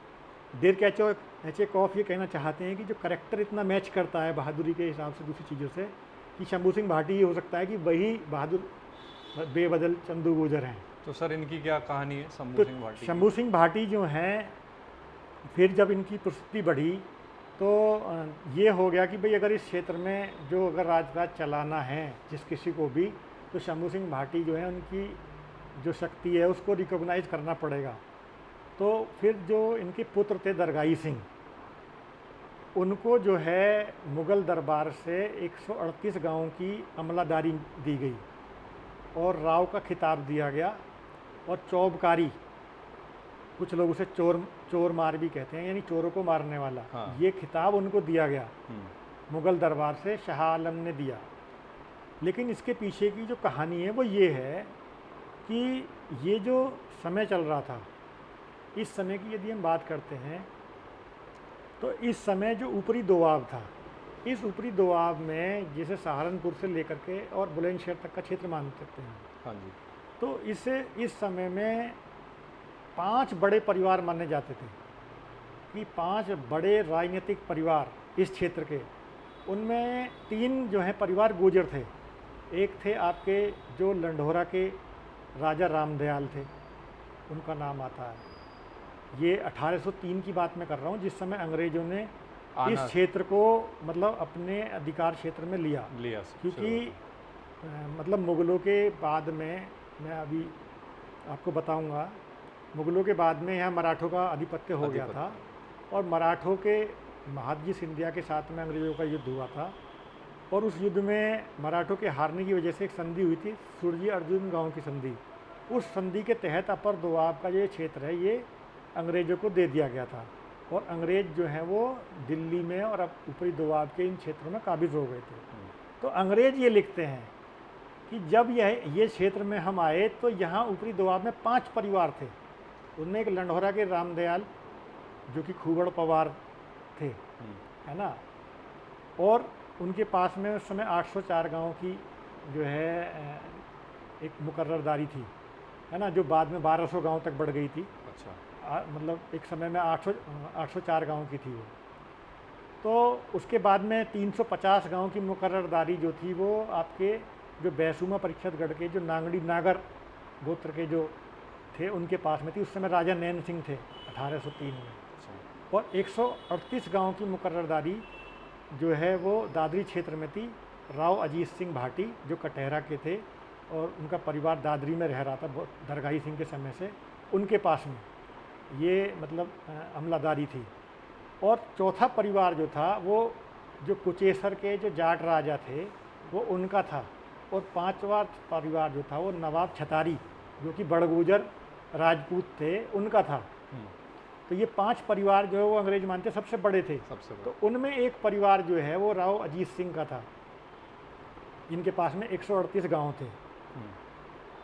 डिर्क एचेकॉफ ये कहना चाहते हैं कि जो करेक्टर इतना मैच करता है बहादुरी के हिसाब से दूसरी चीज़ों से, कि शंभू सिंह भाटी ये हो सकता है कि वही बहादुर बेबदल चंदू गुजर हैं। तो सर इनकी क्या कहानी है शंभू सिंह भाटी की? शंभू सिंह भाटी जो हैं, फिर जब इनकी प्रसिद्धि बढ़ी तो ये हो गया कि भाई अगर इस क्षेत्र में जो अगर राज चलाना है जिस किसी को भी, तो शंभू सिंह भाटी जो है उनकी जो शक्ति है उसको रिकॉग्नाइज करना पड़ेगा। तो फिर जो इनके पुत्र थे दरगाई सिंह, उनको जो है मुग़ल दरबार से 138 गांवों की अमलादारी दी गई और राव का खिताब दिया गया, और चौबकारी, कुछ लोग उसे चोर मार भी कहते हैं, यानी चोरों को मारने वाला। ये खिताब उनको दिया गया मुग़ल दरबार से, शाह आलम ने दिया। लेकिन इसके पीछे की जो कहानी है वो ये है कि ये जो समय चल रहा था, इस समय की यदि हम बात करते हैं तो इस समय जो ऊपरी दोआब था, इस ऊपरी दोआब में जैसे सहारनपुर से लेकर के और बुलंदशहर तक का क्षेत्र मान सकते हैं। हाँ जी। तो इस समय में 5 बड़े परिवार माने जाते थे कि 5 बड़े राजनीतिक परिवार इस क्षेत्र के, उनमें 3 जो हैं परिवार गुर्जर थे। एक थे आपके जो लंढोरा के राजा रामदयाल थे, उनका नाम आता है। ये 1803 की बात मैं कर रहा हूँ, जिस समय अंग्रेज़ों ने इस क्षेत्र को मतलब अपने अधिकार क्षेत्र में लिया क्योंकि मतलब मुग़लों के बाद में, मैं अभी आपको बताऊंगा, मुग़लों के बाद में यहाँ मराठों का आधिपत्य हो गया था, और मराठों के महादजी सिंधिया के साथ में अंग्रेज़ों का युद्ध हुआ था, और उस युद्ध में मराठों के हारने की वजह से एक संधि हुई थी, सुरजी अर्जुन गांव की संधि। उस संधि के तहत अपर दोआब का ये क्षेत्र है ये अंग्रेज़ों को दे दिया गया था, और अंग्रेज़ जो हैं वो दिल्ली में और अब ऊपरी दोआब के इन क्षेत्रों में काबिज हो गए थे। तो अंग्रेज़ ये लिखते हैं कि जब ये क्षेत्र में हम आए तो यहाँ ऊपरी दोआब में 5 परिवार थे। उनमें एक लंढोरा के रामदयाल जो कि खूबड़ पवार थे, है ना, और उनके पास में उस समय 804 गांव की जो है एक मुकर्ररदारी थी, है ना, जो बाद में 1200 गांव तक बढ़ गई थी। अच्छा। मतलब एक समय में 804 गांव की थी वो। तो उसके बाद में 350 गांव की मुकर्ररदारी जो थी वो आपके जो बैसुमा परीक्षतगढ़ के जो नांगड़ी नागर गोत्र के जो थे उनके पास में थी। उस समय राजा नैन सिंह थे 1803 में। और 138 गांव की मुकर्ररदारी जो है वो दादरी क्षेत्र में थी। राव अजीत सिंह भाटी जो कटहरा के थे और उनका परिवार दादरी में रह रहा था दरगाही सिंह के समय से, उनके पास में ये मतलब अमलादारी थी। और चौथा परिवार जो था वो जो कुचेसर के जो जाट राजा थे वो उनका था। और पांचवा परिवार जो था वो नवाब छतारी जो कि बड़गुजर राजपूत थे उनका था। तो ये 5 परिवार जो है वो अंग्रेज मानते सबसे बड़े थे। सबसे बड़ा। तो उनमें एक परिवार जो है वो राव अजीत सिंह का था, जिनके पास में 138 गांव थे। हम्म,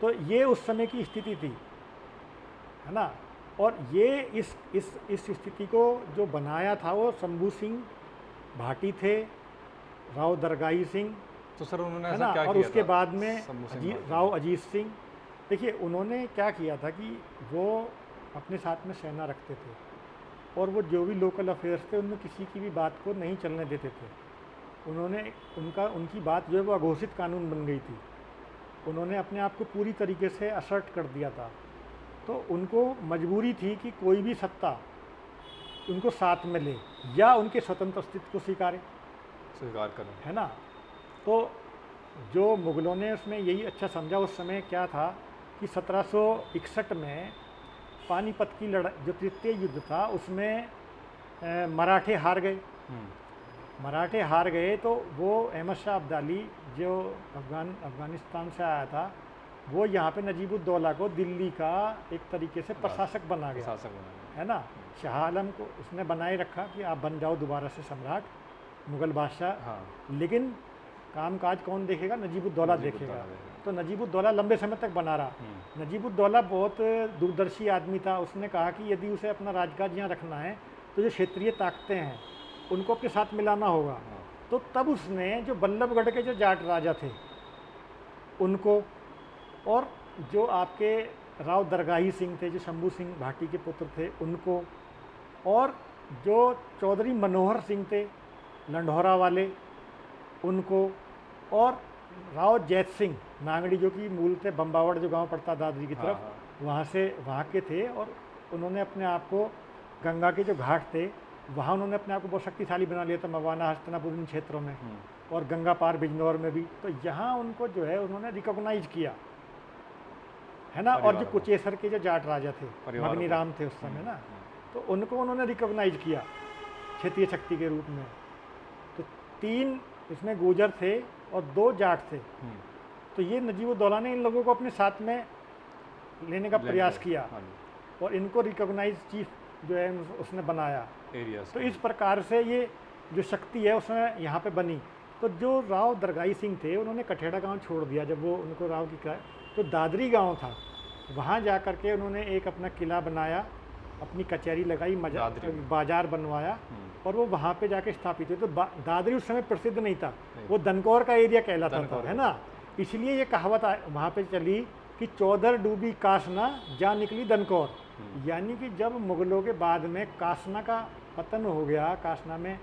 तो ये उस समय की स्थिति थी, है ना। और ये इस स्थिति को जो बनाया था वो शंभू सिंह भाटी थे, राव दरगाई सिंह, तो सर उन्होंने है ऐसा ना। क्या और किया उसके था बाद में शंभू सिंह भाटी ने? राव अजीत सिंह, देखिए उन्होंने क्या किया था कि वो अपने साथ में सेना रखते थे और वो जो भी लोकल अफेयर्स थे उनमें किसी की भी बात को नहीं चलने देते थे। उन्होंने उनकी बात जो है वो अघोषित कानून बन गई थी। उन्होंने अपने आप को पूरी तरीके से असर्ट कर दिया था। तो उनको मजबूरी थी कि कोई भी सत्ता उनको साथ में ले या उनके स्वतंत्र अस्तित्व को स्वीकारे, स्वीकार करें। है ना। तो जो मुग़लों ने उसमें यही अच्छा समझा उस समय क्या था कि 1761 में पानीपत की लड़ाई जो तृतीय युद्ध था उसमें मराठे हार गए। मराठे हार गए तो वो अहमद शाह अब्दाली जो अफ़गानिस्तान से आया था वो यहाँ पे नजीबुद्दौला को दिल्ली का एक तरीके से प्रशासक बना गया, शासक बना है ना। शाह आलम को उसने बनाए रखा कि आप बन जाओ दोबारा से सम्राट, मुग़ल बादशाह। हाँ, लेकिन कामकाज कौन देखेगा? नजीबुद्दौला देखेगा। तो नजीबुद्दौला लंबे समय तक बना रहा। नजीबुद्दौला बहुत दूरदर्शी आदमी था। उसने कहा कि यदि उसे अपना राजकाज यहाँ रखना है तो जो क्षेत्रीय ताकतें हैं उनको अपने साथ मिलाना होगा। तो तब उसने जो बल्लभगढ़ के जो जाट राजा थे उनको, और जो आपके राव दरगाही सिंह थे जो शंभू सिंह भाटी के पुत्र थे उनको, और जो चौधरी मनोहर सिंह थे लंढौरा वाले उनको, और राव जैत सिंह नांगड़ी जो कि मूल थे बम्बावड़ जो गांव पड़ता दादरी की तरफ, वहाँ के थे। और उन्होंने अपने आप को गंगा के जो घाट थे वहाँ उन्होंने अपने आप को बहुत शक्तिशाली बना लिया था, मवाना हस्तिनापुर इन क्षेत्रों में और गंगा पार बिजनौर में भी। तो यहाँ उनको जो है उन्होंने रिकॉग्नाइज किया, है ना। और जो कुचेसर के जो जाट राजा थे मगनी राम थे उस समय ना, तो उनको उन्होंने रिकॉग्नाइज किया क्षेत्रीय शक्ति के रूप में। तो 3 इसमें गुर्जर थे और 2 जाट थे। तो ये नजीबुद्दौला ने इन लोगों को अपने साथ में लेने का प्रयास किया और इनको रिकॉग्नाइज चीफ जो है उसने बनाया एरिया। तो इस प्रकार से ये जो शक्ति है उसमें यहाँ पे बनी। तो जो राव दरगाई सिंह थे उन्होंने कठेड़ा गांव छोड़ दिया जब वो उनको राव की तो दादरी गांव था, वहाँ जा कर के उन्होंने एक अपना किला बनाया, अपनी कचहरी लगाई, बाजार बनवाया और वो वहाँ पे जाके स्थापित हुए। तो दादरी उस समय प्रसिद्ध नहीं था, वो दनकौर का एरिया कहलाता था, है ना। इसलिए ये कहावत वहाँ पे चली कि चौधर डूबी कासना जा निकली दनकौर। यानी कि जब मुग़लों के बाद में कासना का पतन हो गया, कासना में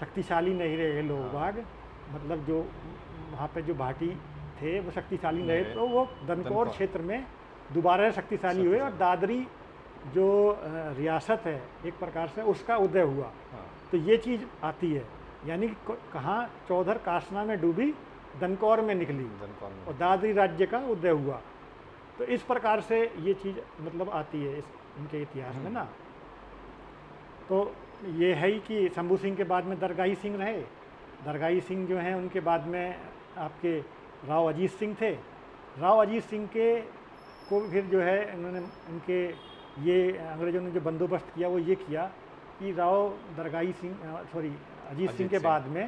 शक्तिशाली नहीं रहे लोग बाग, मतलब जो वहाँ पे जो भाटी थे वो शक्तिशाली नहीं, तो वो दनकौर क्षेत्र में दोबारा शक्तिशाली हुए और दादरी जो रियासत है एक प्रकार से उसका उदय हुआ। तो ये चीज़ आती है, यानी कि कहाँ चौधर कासना में डूबी दनकौर में निकली और दादरी राज्य का उदय हुआ। तो इस प्रकार से ये चीज़ मतलब आती है इनके इतिहास में ना। तो ये है ही कि शंभू सिंह के बाद में दरगाही सिंह रहे। दरगाही सिंह जो हैं उनके बाद में आपके राव अजीत सिंह थे। राव अजीत सिंह के को फिर जो है इन्होंने उनके ये अंग्रेज़ों ने जो बंदोबस्त किया वो ये किया कि राव दरगाही सिंह अजीत सिंह के बाद में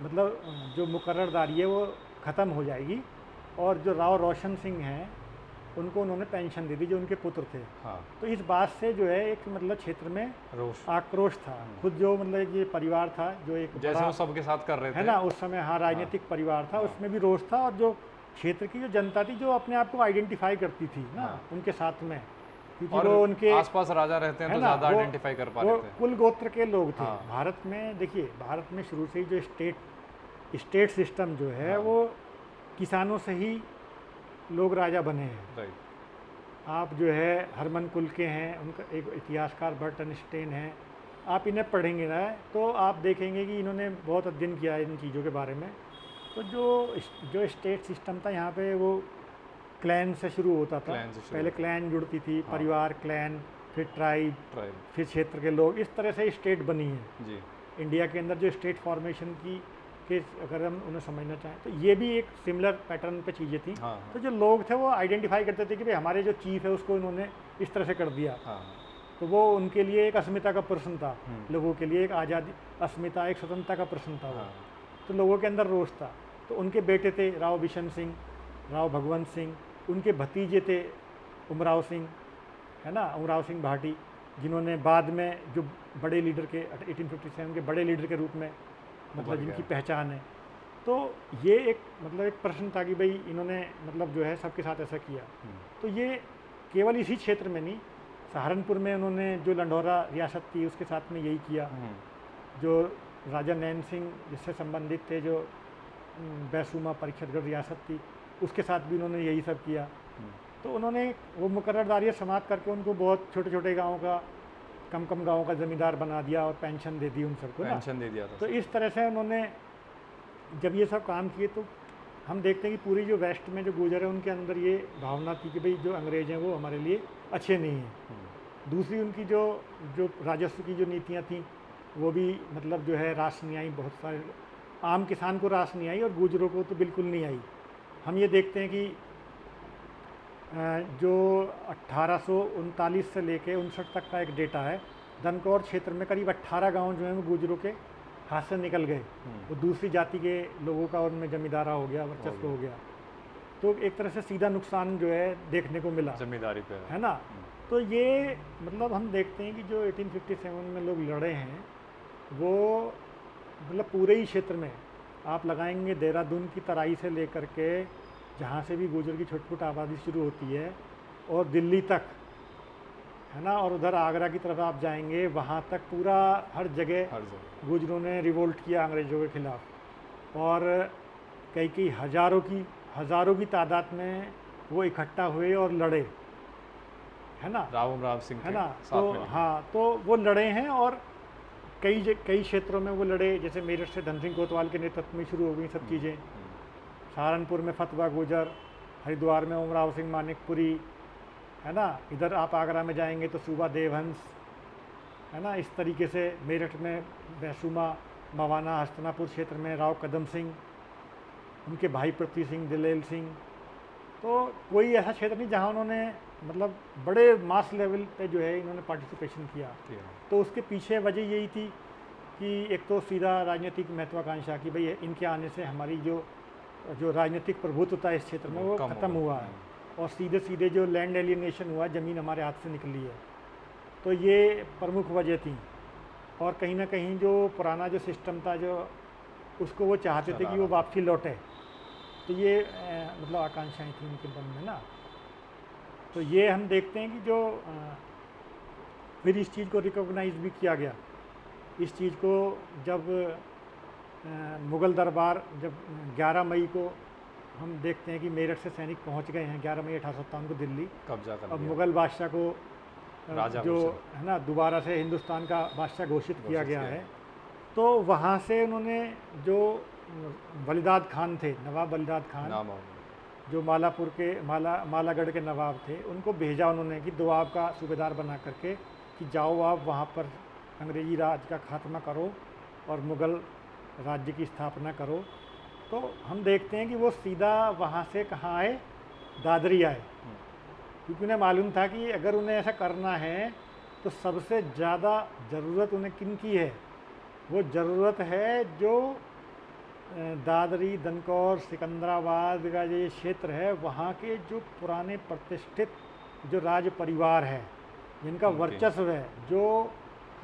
मतलब जो मुकर्ररदारी है वो ख़त्म हो जाएगी और जो राव रोशन सिंह हैं उनको उन्होंने पेंशन दे दी जो उनके पुत्र थे। तो इस बात से जो है एक मतलब क्षेत्र में आक्रोश था। खुद जो मतलब ये परिवार था जो एक जैसे वो सबके साथ कर रहे थे, है ना, उस समय हाँ राजनीतिक परिवार था, उसमें भी रोष था। और जो क्षेत्र की जो जनता थी जो अपने आप को आइडेंटिफाई करती थी ना उनके साथ में, क्योंकि वो उनके आसपास राजा रहते हैं तो ज़्यादा आइडेंटिफाई कर पाते थे। कुल गोत्र के लोग थे। भारत में देखिए, भारत में शुरू से ही जो स्टेट सिस्टम जो है वो किसानों से ही लोग राजा बने हैं। आप जो है हरमन कुल के हैं, उनका एक इतिहासकार बर्टन स्टेन है, आप इन्हें पढ़ेंगे ना तो आप देखेंगे कि इन्होंने बहुत अध्ययन किया है इन चीज़ों के बारे में। तो जो स्टेट सिस्टम था यहाँ पे वो क्लैन से शुरू होता था। पहले क्लैन जुड़ती थी, परिवार, क्लैन, फिर ट्राइब, फिर क्षेत्र के लोग, इस तरह से स्टेट बनी है जी। इंडिया के अंदर जो स्टेट फॉर्मेशन की के अगर हम उन्हें समझना चाहें तो ये भी एक सिमिलर पैटर्न पे चीज़ें थी। तो जो लोग थे वो आइडेंटिफाई करते थे कि भाई हमारे जो चीफ है उसको इन्होंने इस तरह से कर दिया। तो वो उनके लिए एक अस्मिता का प्रश्न था, लोगों के लिए एक आज़ादी, अस्मिता, एक स्वतंत्रता का प्रश्न था वो। हाँ। तो लोगों के अंदर रोष था। तो उनके बेटे थे राव बिशन सिंह, राव भगवंत सिंह, उनके भतीजे थे उमराव सिंह, है ना, उमराव सिंह भाटी, जिन्होंने बाद में जो बड़े लीडर के 1857 के बड़े लीडर के रूप में मतलब उभर जिनकी गया। पहचान है। तो ये एक मतलब एक प्रश्न था कि भाई इन्होंने मतलब जो है सबके साथ ऐसा किया। तो ये केवल इसी क्षेत्र में नहीं, सहारनपुर में उन्होंने जो लंढौरा रियासत थी उसके साथ में यही किया। जो राजा नैन सिंह जिससे संबंधित थे, जो बैसूमा परीक्षतगढ़ रियासत थी, उसके साथ भी उन्होंने यही सब किया। तो उन्होंने वो मुकर्ररदारियाँ समाप्त करके उनको बहुत छोटे छोटे गाँव का, कम कम गाँव का ज़मींदार बना दिया और पेंशन दे दी उन सबको ना। पेंशन दे दिया था। तो इस तरह से उन्होंने जब ये सब काम किए, तो हम देखते हैं कि पूरी जो वेस्ट में जो गुजर है उनके अंदर ये भावना थी कि भाई जो अंग्रेज़ हैं वो हमारे लिए अच्छे नहीं हैं। दूसरी उनकी जो जो राजस्व की जो नीतियाँ थीं वो भी मतलब जो है रास नहीं आई, बहुत सारे आम किसान को रास नहीं आई और गुजरों को तो बिल्कुल नहीं आई। हम ये देखते हैं कि जो 1839 से लेके 59 तक का एक डेटा है, दनकौर क्षेत्र में करीब 18 गांव जो हैं वो गुजरों के हाथ से निकल गए। वो दूसरी जाति के लोगों का उनमें जमींदारा हो गया, वर्चस्व हो गया। तो एक तरह से सीधा नुकसान जो है देखने को मिला, जमींदारी पे है ना। तो ये मतलब हम देखते हैं कि जो 1857 में लोग लड़े हैं वो मतलब पूरे ही क्षेत्र में आप लगाएंगे, देहरादून की तराई से लेकर के जहाँ से भी गुजर की छोटी छोटी आबादी शुरू होती है और दिल्ली तक, है ना, और उधर आगरा की तरफ आप जाएंगे वहाँ तक पूरा हर जगह गुजरों ने रिवोल्ट किया अंग्रेज़ों के ख़िलाफ़। और कई हज़ारों की तादाद में वो इकट्ठा हुए और लड़े, है ना, राव सिंह है ना। साथ तो में हाँ, तो वो लड़े हैं और कई क्षेत्रों में वो लड़े। जैसे मेरठ से धन सिंह कोतवाल के नेतृत्व में शुरू हो गई सब चीज़ें। सहारनपुर में फतवा गुजर, हरिद्वार में उमराव सिंह मानिकपुरी, है ना। इधर आप आगरा में जाएंगे तो सूबा देवहंस, है ना। इस तरीके से मेरठ में बैसूमा, मवाना, हस्तिनापुर क्षेत्र में राव कदम सिंह, उनके भाई पृथ्वी सिंह, दिलेल सिंह। तो कोई ऐसा क्षेत्र नहीं जहाँ उन्होंने मतलब बड़े मास लेवल पे जो है इन्होंने पार्टिसिपेशन किया। तो उसके पीछे वजह यही थी कि एक तो सीधा राजनीतिक महत्वाकांक्षा की भाई इनके आने से हमारी जो राजनीतिक प्रभुत्व था इस क्षेत्र में वो ख़त्म हुआ है, और सीधे सीधे जो लैंड एलियनेशन हुआ, ज़मीन हमारे हाथ से निकली है। तो ये प्रमुख वजह थी। और कहीं ना कहीं जो पुराना जो सिस्टम था जो उसको वो चाहते थे कि वो वापसी लौटे। तो ये मतलब आकांक्षाएं थी उनके मन में ना। तो ये हम देखते हैं कि जो फिर इस चीज़ को रिकॉग्नाइज भी किया गया। इस चीज़ को जब मुग़ल दरबार जब 11 मई को हम देखते हैं कि मेरठ से सैनिक पहुंच गए हैं 11 मई 1857 को दिल्ली कब्जा कर अब लिया। मुग़ल बादशाह को राजा जो घोषित। है ना दोबारा से हिंदुस्तान का बादशाह घोषित किया गया है। तो वहाँ से उन्होंने जो बलिदाद खान थे, नवाब बलिदाद खान, नाम जो मालापुर के मालागढ़ के नवाब थे, उनको भेजा उन्होंने कि दोआब का सूबेदार बना करके कि जाओ आप वहाँ पर अंग्रेज़ी राज का खात्मा करो और मुग़ल राज्य की स्थापना करो। तो हम देखते हैं कि वो सीधा वहाँ से कहाँ आए, दादरी आए, क्योंकि उन्हें मालूम था कि अगर उन्हें ऐसा करना है तो सबसे ज़्यादा ज़रूरत उन्हें किन की है, वो ज़रूरत है जो दादरी, दनकौर, सिकंदराबाद का ये क्षेत्र है, वहाँ के जो पुराने प्रतिष्ठित जो राज परिवार है, जिनका वर्चस्व है, जो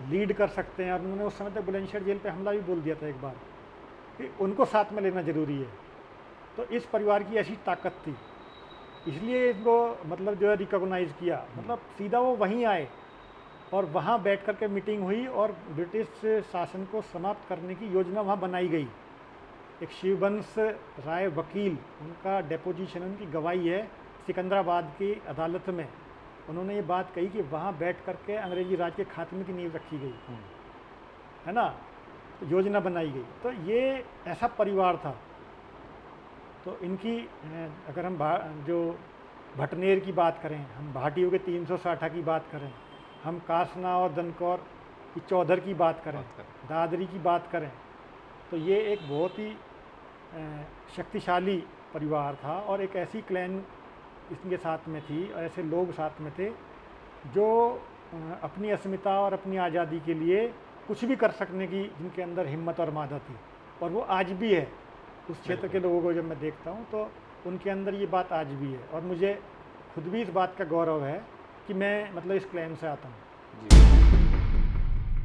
लीड कर सकते हैं। और उन्होंने उस समय तक बुलंदशहर जेल पे हमला भी बोल दिया था एक बार कि उनको साथ में लेना ज़रूरी है। तो इस परिवार की ऐसी ताकत थी, इसलिए इनको मतलब जो है रिकॉग्नाइज़ किया। मतलब सीधा वो वहीं आए और वहाँ बैठ कर के मीटिंग हुई और ब्रिटिश शासन को समाप्त करने की योजना वहाँ बनाई गई। एक शिववंश राय वकील, उनका डेपोजिशन, उनकी गवाही है सिकंदराबाद की अदालत में। उन्होंने ये बात कही कि वहाँ बैठ कर के अंग्रेज़ी राज के खात्मे की नींव रखी गई, है ना, योजना बनाई गई। तो ये ऐसा परिवार था। तो इनकी अगर हम जो भटनेर की बात करें, हम भाटियों के 360 की बात करें, हम कासना और दनकौर की चौधर की बात करें, दादरी की बात करें, तो ये एक बहुत ही शक्तिशाली परिवार था। और एक ऐसी क्लैन इसके साथ में थी और ऐसे लोग साथ में थे जो अपनी अस्मिता और अपनी आज़ादी के लिए कुछ भी कर सकने की जिनके अंदर हिम्मत और मादा थी, और वो आज भी है। उस क्षेत्र के लोगों को जब मैं देखता हूँ तो उनके अंदर ये बात आज भी है, और मुझे खुद भी इस बात का गौरव है कि मैं मतलब इस क्लैन से आता हूँ। जी।